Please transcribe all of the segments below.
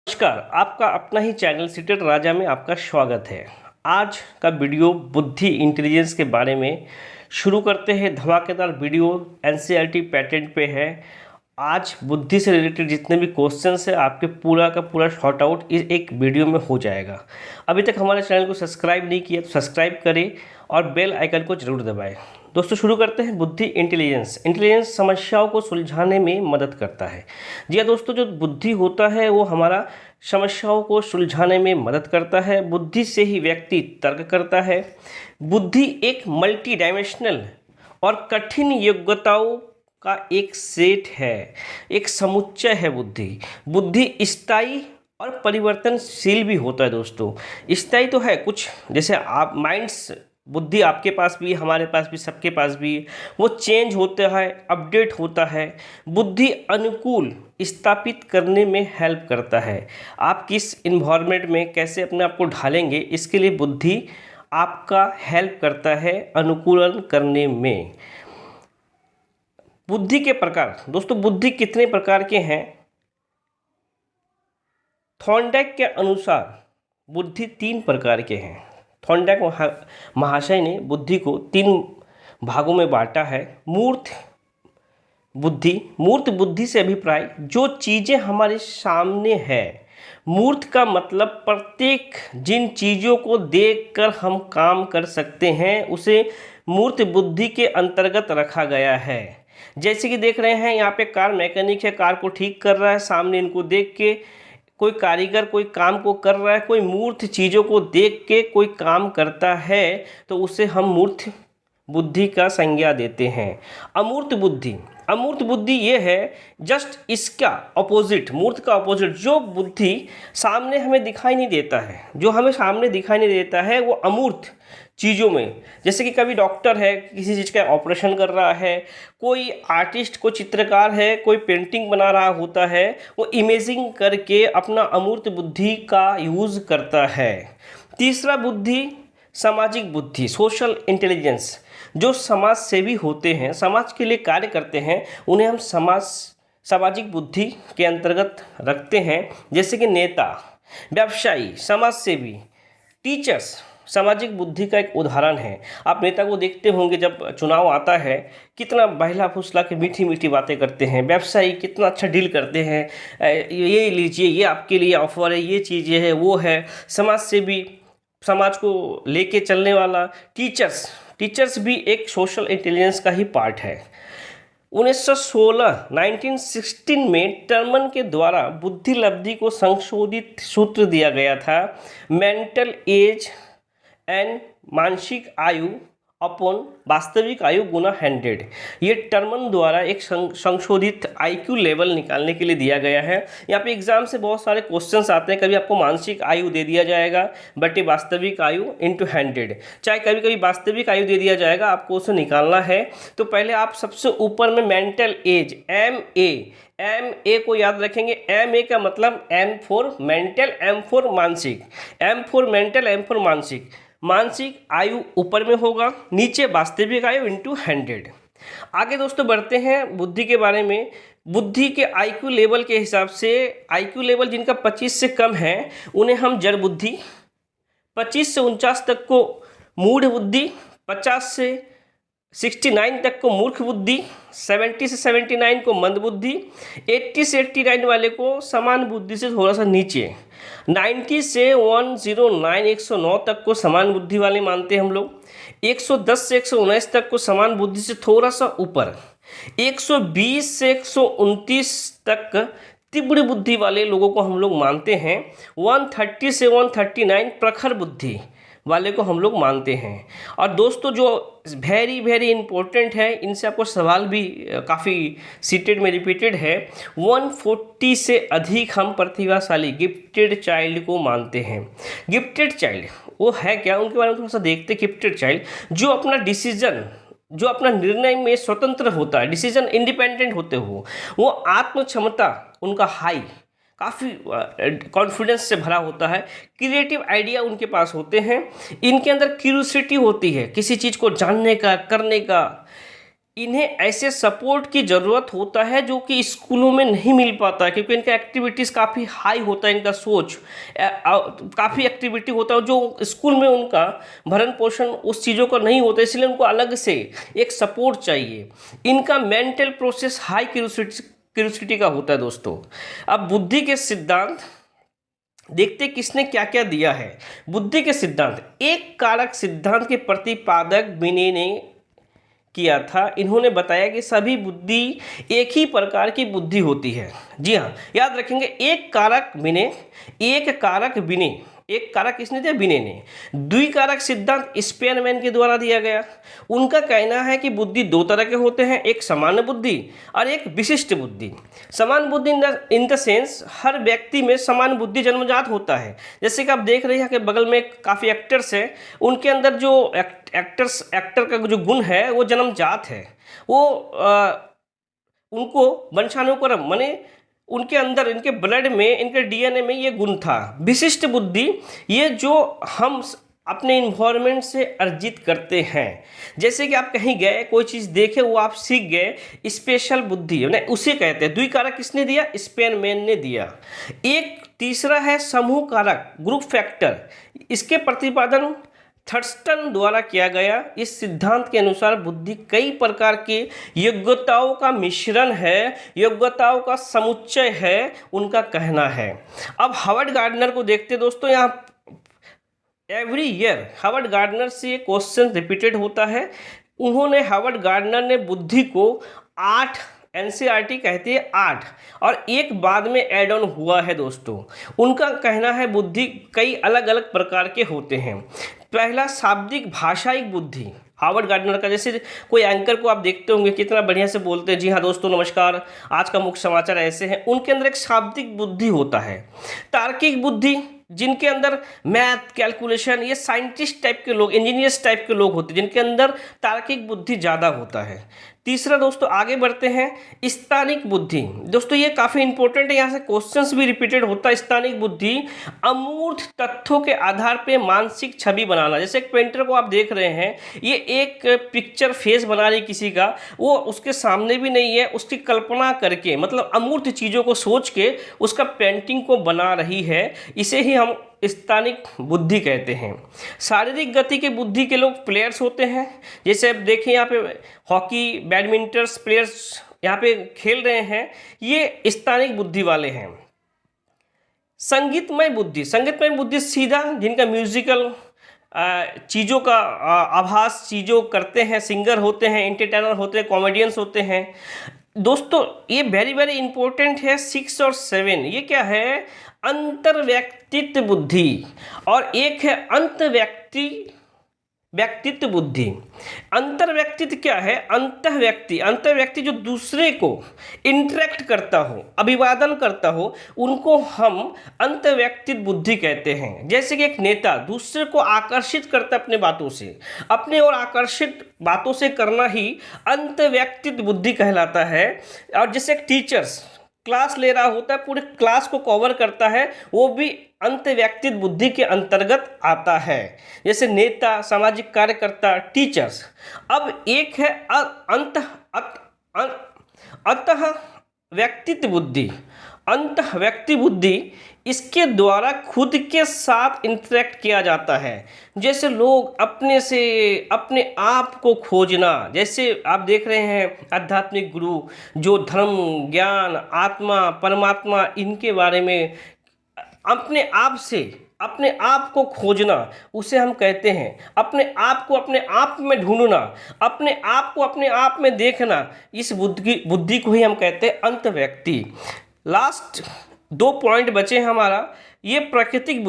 नमस्कार, आपका अपना ही चैनल सीटेट राजा में आपका स्वागत है। आज का वीडियो बुद्धि इंटेलिजेंस के बारे में शुरू करते हैं। धमाकेदार वीडियो एनसीईआरटी पैटर्न पे है। आज बुद्धि से रिलेटेड जितने भी क्वेश्चंस है आपके पूरा का पूरा शॉर्ट आउट इस एक वीडियो में हो जाएगा। अभी तक हमारे चैनल को सब्सक्राइब नहीं किया तो सब्सक्राइब करें और बेल आइकन को जरूर दबाएं। दोस्तों शुरू करते हैं। बुद्धि इंटेलिजेंस समस्याओं को सुलझाने में मदद करता है। जी हाँ दोस्तों, जो बुद्धि होता है वो हमारा समस्याओं को सुलझाने में मदद करता है। बुद्धि से ही व्यक्ति तर्क करता है। बुद्धि एक मल्टी डायमेंशनल और कठिन योग्यताओं का एक सेट है, एक समुच्चय है। बुद्धि स्थायी और परिवर्तनशील भी होता है। दोस्तों स्थायी तो है, कुछ जैसे आप माइंड्स बुद्धि आपके पास भी, हमारे पास भी, सबके पास भी, वो चेंज होता है, अपडेट होता है। बुद्धि अनुकूल स्थापित करने में हेल्प करता है। आप किस इन्वायरमेंट में कैसे अपने आप को ढालेंगे, इसके लिए बुद्धि आपका हेल्प करता है अनुकूलन करने में। बुद्धि के प्रकार, दोस्तों बुद्धि कितने प्रकार के हैं? थॉर्नडाइक के अनुसार बुद्धि 3 प्रकार के हैं। थॉर्नडाइक महाशय ने बुद्धि को 3 भागों में बांटा है। मूर्त बुद्धि से अभिप्राय जो चीज़ें हमारे सामने है। मूर्त का मतलब प्रत्येक जिन चीज़ों को देखकर हम काम कर सकते हैं उसे मूर्त बुद्धि के अंतर्गत रखा गया है। जैसे कि देख रहे हैं यहाँ पे कार मैकेनिक है, कार को ठीक कर रहा है, सामने इनको देख के कोई कारीगर कोई काम को कर रहा है। कोई मूर्त चीज़ों को देख के कोई काम करता है तो उसे हम मूर्त बुद्धि का संज्ञा देते हैं। अमूर्त बुद्धि ये है जस्ट इसका ऑपोजिट, मूर्त का ऑपोजिट। जो बुद्धि सामने हमें दिखाई नहीं देता है, जो हमें सामने दिखाई नहीं देता है वो अमूर्त चीज़ों में, जैसे कि कभी डॉक्टर है किसी चीज़ का ऑपरेशन कर रहा है, कोई आर्टिस्ट कोई चित्रकार है कोई पेंटिंग बना रहा होता है, वो इमेजिंग करके अपना अमूर्त बुद्धि का यूज़ करता है। तीसरा बुद्धि सामाजिक बुद्धि, सोशल इंटेलिजेंस। जो समाज सेवी होते हैं, समाज के लिए कार्य करते हैं, उन्हें हम सामाजिक बुद्धि के अंतर्गत रखते हैं। जैसे कि नेता, व्यवसायी, समाज सेवी, टीचर्स सामाजिक बुद्धि का एक उदाहरण है। आप नेता को देखते होंगे जब चुनाव आता है कितना बहला फुसला के मीठी मीठी बातें करते हैं। व्यवसायी कितना अच्छा डील करते हैं, ये लीजिए, ये आपके लिए ऑफर है, ये चीज़ें है, वो है। समाज सेवी, समाज को लेके चलने वाला। टीचर्स भी एक सोशल इंटेलिजेंस का ही पार्ट है। 1916 में टर्मन के द्वारा बुद्धि लब्धि को संशोधित सूत्र दिया गया था, मेंटल एज एंड मानसिक आयु अपॉन वास्तविक आयु गुना 100। ये टर्मन द्वारा एक संशोधित आईक्यू लेवल निकालने के लिए दिया गया है। यहाँ पे एग्जाम से बहुत सारे क्वेश्चंस आते हैं। कभी आपको मानसिक आयु दे दिया जाएगा बटे वास्तविक आयु इंटू 100, चाहे कभी कभी वास्तविक आयु दे दिया जाएगा, आपको उसे निकालना है। तो पहले आप सबसे ऊपर में मेंटल एज MA को याद रखेंगे। MA का मतलब M for mental, M for मानसिक, M for mental, M for मानसिक। मानसिक आयु ऊपर में होगा, नीचे वास्तविक आयु इंटू 100। आगे दोस्तों बढ़ते हैं बुद्धि के बारे में। बुद्धि के आईक्यू लेवल के हिसाब से, आईक्यू लेवल जिनका 25 से कम है उन्हें हम जड़ बुद्धि, 25 से 49 तक को मूढ़ बुद्धि, 50 से 69 तक को मूर्ख बुद्धि, 70 से 79 को मंद बुद्धि, 80 से 89 वाले को समान बुद्धि से थोड़ा सा नीचे, 90 से 109 तक को समान बुद्धि वाले मानते हैं हम लोग, 110 से 119 तक को समान बुद्धि से थोड़ा सा ऊपर, 120 से 129 तक तीव्र बुद्धि वाले लोगों को हम लोग मानते हैं, 130 से 139 प्रखर बुद्धि वाले को हम लोग मानते हैं। और दोस्तों जो वेरी इंपॉर्टेंट है, इनसे आपको सवाल भी काफ़ी सीटेड में रिपीटेड है, 140 से अधिक हम प्रतिभाशाली गिफ्टेड चाइल्ड को मानते हैं। गिफ्टेड चाइल्ड वो है क्या, उनके बारे में थोड़ा सा देखते हैं। गिफ्टेड चाइल्ड जो अपना डिसीजन, जो अपना निर्णय में स्वतंत्र होता है, डिसीजन इंडिपेंडेंट होते हो, वो आत्म क्षमता उनका हाई, काफ़ी कॉन्फिडेंस से भरा होता है, क्रिएटिव आइडिया उनके पास होते हैं, इनके अंदर क्यूरियोसिटी होती है किसी चीज़ को जानने का, करने का, इन्हें ऐसे सपोर्ट की ज़रूरत होता है जो कि स्कूलों में नहीं मिल पाता है, क्योंकि इनका एक्टिविटीज़ काफ़ी हाई होता है, इनका सोच काफ़ी एक्टिविटी होता है जो स्कूल में उनका भरण पोषण उस चीज़ों का नहीं होता, इसलिए उनको अलग से एक सपोर्ट चाहिए। इनका मेंटल प्रोसेस हाई क्यूरियोसिटी का होता है दोस्तों। अब बुद्धि के सिद्धांत देखते किसने क्या क्या दिया है। बुद्धि के सिद्धांत, एक कारक सिद्धांत के प्रतिपादक बिने ने किया था। इन्होंने बताया कि सभी बुद्धि एक ही प्रकार की बुद्धि होती है। जी हाँ, याद रखेंगे, एक कारक बिने, एक कारक किसने दिया? बिने ने। द्विकारक सिद्धांत स्पेनमैन के द्वारा दिया गया। उनका कहना है कि बुद्धि दो तरह के होते हैं, एक सामान्य बुद्धि और एक विशिष्ट बुद्धि। समान बुद्धि इन द सेंस हर व्यक्ति में समान बुद्धि जन्मजात होता है। जैसे कि आप देख रहे हैं कि बगल में काफ़ी एक्टर्स हैं, उनके अंदर जो एक्टर का जो गुण है वो जन्मजात है, वो उनको वंशानुक्रम माने उनके अंदर, इनके ब्लड में, इनके डीएनए में ये गुण था। विशिष्ट बुद्धि, ये जो हम अपने इन्वायरमेंट से अर्जित करते हैं। जैसे कि आप कहीं गए, कोई चीज़ देखे, वो आप सीख गए, स्पेशल बुद्धि उसे कहते हैं। द्विकारक किसने दिया? स्पेनमैन ने दिया। एक तीसरा है समूह कारक, ग्रुप फैक्टर। इसके प्रतिपादन थर्स्टन द्वारा किया गया। इस सिद्धांत के अनुसार बुद्धि कई प्रकार की योग्यताओं का मिश्रण है, योग्यताओं का समुच्चय है, उनका कहना है। अब हार्वर्ड गार्डनर को देखते दोस्तों, यहाँ एवरी ईयर हार्वर्ड गार्डनर से ये क्वेश्चन रिपीटेड होता है। उन्होंने, हार्वर्ड गार्डनर ने बुद्धि को 8, एनसीईआरटी कहती है 8, और एक बाद में एड ऑन हुआ है दोस्तों। उनका कहना है बुद्धि कई अलग अलग प्रकार के होते हैं। पहला, शाब्दिक भाषायिक बुद्धि, हार्वर्ड गार्डनर का। जैसे कोई एंकर को आप देखते होंगे कितना बढ़िया से बोलते हैं, जी हाँ दोस्तों नमस्कार, आज का मुख्य समाचार ऐसे हैं। उनके अंदर एक शाब्दिक बुद्धि होता है। तार्किक बुद्धि, जिनके अंदर मैथ, कैलकुलेशन, ये साइंटिस्ट टाइप के लोग, इंजीनियर्स टाइप के लोग होते हैं, जिनके अंदर तार्किक बुद्धि ज़्यादा होता है। तीसरा दोस्तों, आगे बढ़ते हैं, स्थानिक बुद्धि। दोस्तों ये काफ़ी इंपॉर्टेंट है, यहाँ से क्वेश्चंस भी रिपीटेड होता है। स्थानिक बुद्धि अमूर्त तथ्यों के आधार पे मानसिक छवि बनाना। जैसे एक पेंटर को आप देख रहे हैं, ये एक पिक्चर फेस बना रही किसी का, वो उसके सामने भी नहीं है, उसकी कल्पना करके, मतलब अमूर्त चीज़ों को सोच के उसका पेंटिंग को बना रही है। इसे ही हम स्थानिक बुद्धि कहते हैं। शारीरिक गति के बुद्धि के लोग प्लेयर्स होते हैं। जैसे अब देखिए यहाँ पे हॉकी, बैडमिंटन प्लेयर्स यहाँ पे खेल रहे हैं, ये स्थानिक बुद्धि वाले हैं। संगीतमय बुद्धि सीधा, जिनका म्यूजिकल चीज़ों का आभास चीज़ों करते हैं, सिंगर होते हैं, एंटरटेनर होते हैं, कॉमेडियंस होते हैं। दोस्तों ये वेरी वेरी इंपॉर्टेंट है, 6 और 7। ये क्या है? अंतर्व्यक्तित्व बुद्धि, और एक है व्यक्तित्व बुद्धि। अंतर्व्यक्तित्व क्या है? अंतर्व्यक्ति जो दूसरे को इंटरेक्ट करता हो, अभिवादन करता हो, उनको हम अंतर्व्यक्तित्व बुद्धि कहते हैं। जैसे कि एक नेता दूसरे को आकर्षित करता है अपने बातों से, अपने और आकर्षित बातों से करना ही अंतर्व्यक्तित्व बुद्धि कहलाता है। और जैसे एक टीचर्स क्लास ले रहा होता है, पूरे क्लास को कवर करता है, वो भी अंतर्व्यक्तित्व बुद्धि के अंतर्गत आता है। जैसे नेता, सामाजिक कार्यकर्ता, टीचर्स। अब एक है अंतः व्यक्तित्व बुद्धि। इसके द्वारा खुद के साथ इंटरेक्ट किया जाता है। जैसे लोग अपने आप को खोजना, जैसे आप देख रहे हैं आध्यात्मिक गुरु जो धर्म, ज्ञान, आत्मा, परमात्मा, इनके बारे में अपने आप को खोजना, उसे हम कहते हैं अपने आप को अपने आप में ढूंढना, अपने आप को अपने आप में देखना। इस बुद्धि को ही हम कहते हैं अंतर्व्यक्ति। लास्ट 2 पॉइंट बचे हमारा। ये प्राकृतिक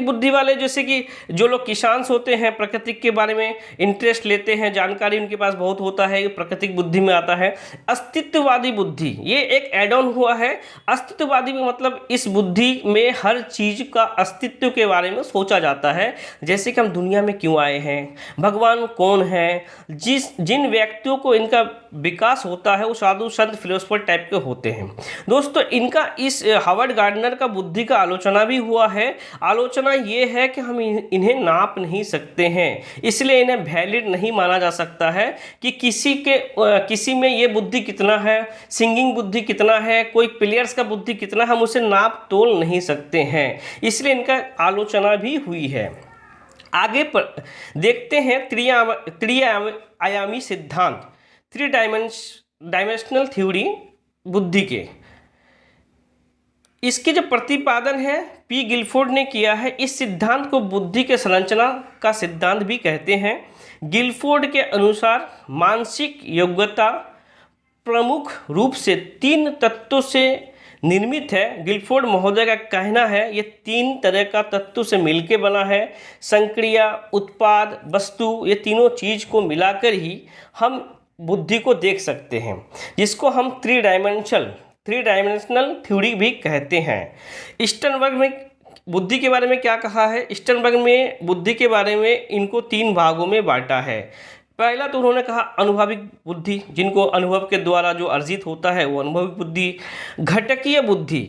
बुद्धि वाले, जैसे कि जो लोग किसान होते हैं, प्रकृति के बारे में इंटरेस्ट लेते हैं, जानकारी उनके पास बहुत होता है, ये प्राकृतिक बुद्धि में आता है। अस्तित्ववादी बुद्धि, ये एक एड ऑन हुआ है। अस्तित्ववादी में मतलब इस बुद्धि में हर चीज़ का अस्तित्व के बारे में सोचा जाता है। जैसे कि हम दुनिया में क्यों आए हैं, भगवान कौन है। जिन व्यक्तियों को इनका विकास होता है वो साधु संत फिलोसफर टाइप के होते हैं। दोस्तों इनका इस हार्वर्ड गार्डनर का बुद्धि का आलोचना भी हुआ है। आलोचना ये है कि हम इन्हें नाप नहीं सकते हैं, इसलिए इन्हें वैलिड नहीं माना जा सकता है कि किसी में ये बुद्धि कितना है, सिंगिंग बुद्धि कितना है, कोई प्लेयर्स का बुद्धि कितना, हम उसे नाप तोल नहीं सकते हैं, इसलिए इनका आलोचना भी हुई है। आगे पर देखते हैं त्रिआयामी सिद्धांत, थ्री डायमेंशनल थ्योरी बुद्धि के। इसके जो प्रतिपादन है पी गिलफोर्ड ने किया है। इस सिद्धांत को बुद्धि के संरचना का सिद्धांत भी कहते हैं। गिलफोर्ड के अनुसार मानसिक योग्यता प्रमुख रूप से 3 तत्वों से निर्मित है। गिलफोर्ड महोदय का कहना है ये 3 तरह का तत्व से मिलकर बना है। संक्रिया, उत्पाद, वस्तु, ये तीनों चीज को मिलाकर ही हम बुद्धि को देख सकते हैं, जिसको हम थ्री डायमेंशनल थ्योरी भी कहते हैं। स्टर्नबर्ग में बुद्धि के बारे में क्या कहा है? स्टर्नबर्ग में बुद्धि के बारे में इनको 3 भागों में बांटा है। पहला तो उन्होंने कहा अनुभविक बुद्धि, जिनको अनुभव के द्वारा जो अर्जित होता है वो अनुभविक बुद्धि। घटकीय बुद्धि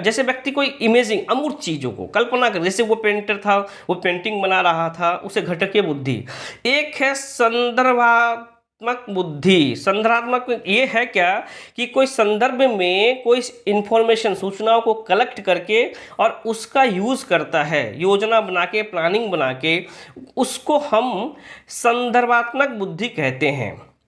जैसे व्यक्ति कोई इमेजिंग अमूर्त चीज़ों को कल्पना कर, जैसे वो पेंटर था, वो पेंटिंग बना रहा था, उसे घटकीय बुद्धि। एक है संदर्भात्मक बुद्धि। संदर्भात्मक ये है क्या कि कोई संदर्भ में कोई इंफॉर्मेशन, सूचनाओं को कलेक्ट करके और उसका यूज़ करता है, योजना बना के, प्लानिंग बना के, उसको हम संदर्भात्मक बुद्धि कहते हैं।